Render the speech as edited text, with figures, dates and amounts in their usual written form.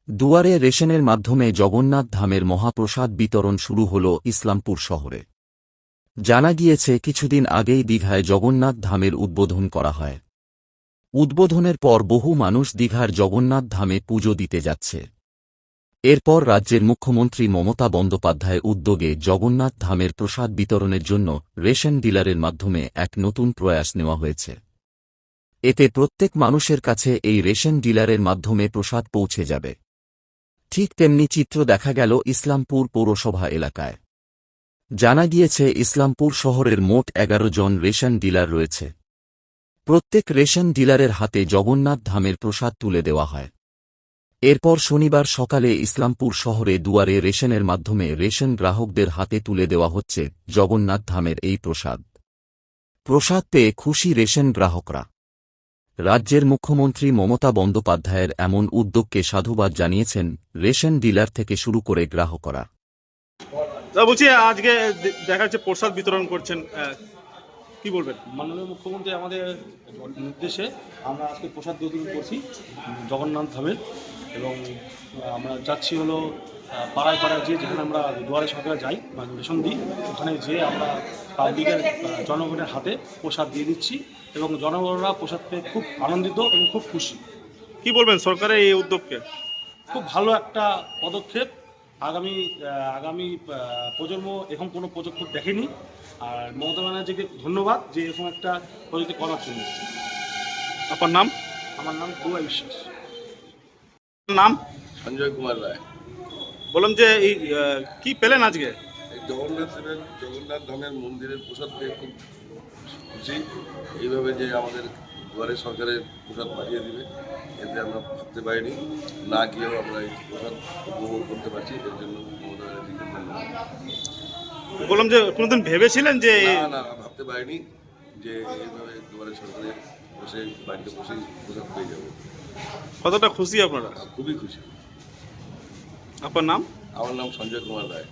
দুয়ারে রেশনের মাধ্যমে জগন্নাথ ধামের মহাপ্রসাদ বিতরণ শুরু হল ইসলামপুর শহরে। জানা গিয়েছে কিছুদিন আগেই দীঘায় জগন্নাথ ধামের উদ্বোধন করা হয়। উদ্বোধনের পর বহু মানুষ দীঘার জগন্নাথ ধামে পুজো দিতে যাচ্ছে। এরপর রাজ্যের মুখ্যমন্ত্রী মমতা বন্দ্যোপাধ্যায়ের উদ্যোগে জগন্নাথ ধামের প্রসাদ বিতরণের জন্য রেশন ডিলারের মাধ্যমে এক নতুন প্রয়াস নেওয়া হয়েছে। এতে প্রত্যেক মানুষের কাছে এই রেশন ডিলারের মাধ্যমে প্রসাদ পৌঁছে যাবে। ঠিক তেমনি চিত্র দেখা গেল ইসলামপুর পৌরসভা এলাকায়। জানা গিয়েছে ইসলামপুর শহরের মোট 11 জন রেশন ডিলার রয়েছে। প্রত্যেক রেশন ডিলারের হাতে জগন্নাথ ধামের প্রসাদ তুলে দেওয়া হয়। এরপর শনিবার সকালে ইসলামপুর শহরে দুয়ারে রেশনের মাধ্যমে রেশন গ্রাহকদের হাতে তুলে দেওয়া হচ্ছে জগন্নাথ ধামের এই প্রসাদ। প্রসাদ পেয়ে খুশি রেশন গ্রাহকরা। রাজ্যের মুখ্যমন্ত্রী মমতা বন্দ্যোপাধ্যায়ের এমন উদ্যোগকে সাধুবাদ জানিয়েছেন রেশন ডিলার থেকে শুরু করে গ্রাহকরা। বলছি, আজকে দেখা যাচ্ছে প্রসাদ বিতরণ করছেন, কি বলবেন? মাননীয় মুখ্যমন্ত্রী আমাদের নির্দেশে আমরা আজকে প্রসাদ বিতরণ করছি জগন্নাথ ধামের, এবং আমরা যাচ্ছি হলো পাড়ায় পাড়ায় যেখানে আমরা দুয়ারে সরকারে যাই মানে রেশন দিই, ওখানে যেয়ে আমরা পাবলিকের জনগণের হাতে প্রসাদ দিয়ে দিচ্ছি এবং জনগণরা প্রসাদ পেয়ে খুব আনন্দিত এবং খুব খুশি। কি বলবেন সরকারের এই উদ্যোগকে? খুব ভালো একটা পদক্ষেপ। আগামী প্রজন্ম এখন কোনো পদক্ষেপ দেখেনি, আর মমতা ব্যানার্জিকে ধন্যবাদ যে এরকম একটা প্রযুক্তি করার জন্য। আপনার নাম? আমার নাম দুয়া বিশ্বাস। নাম? সঞ্জয় কুমার রায়। বললাম যে এই কি পেলেন আজকে? এই জগন্নাথ ধামের মন্দিরের প্রসাদ পেয়ে খুব খুশি। এইভাবে যে আমাদের দুয়ারে সরকারের প্রসাদ পাঠিয়ে দিবে, এতে আমরা ভাবতে পারিনি। না গিয়েও আমরা এই প্রসাদ উপভোগ করতে পারছি, এর জন্য মমতা ব্যানার্জিকে ধন্যবাদ। বললাম যে কোনোদিন ভেবেছিলেন যে না ভাবতে পারিনি যে এইভাবে দুয়ারে সরকারে বসে বাড়িতে বসেই প্রসাদ পেয়ে যাবো। কতটা খুশি আপনারা? খুবই খুশি। আপনার নাম? আমার নাম সঞ্জয় কুমার রায়।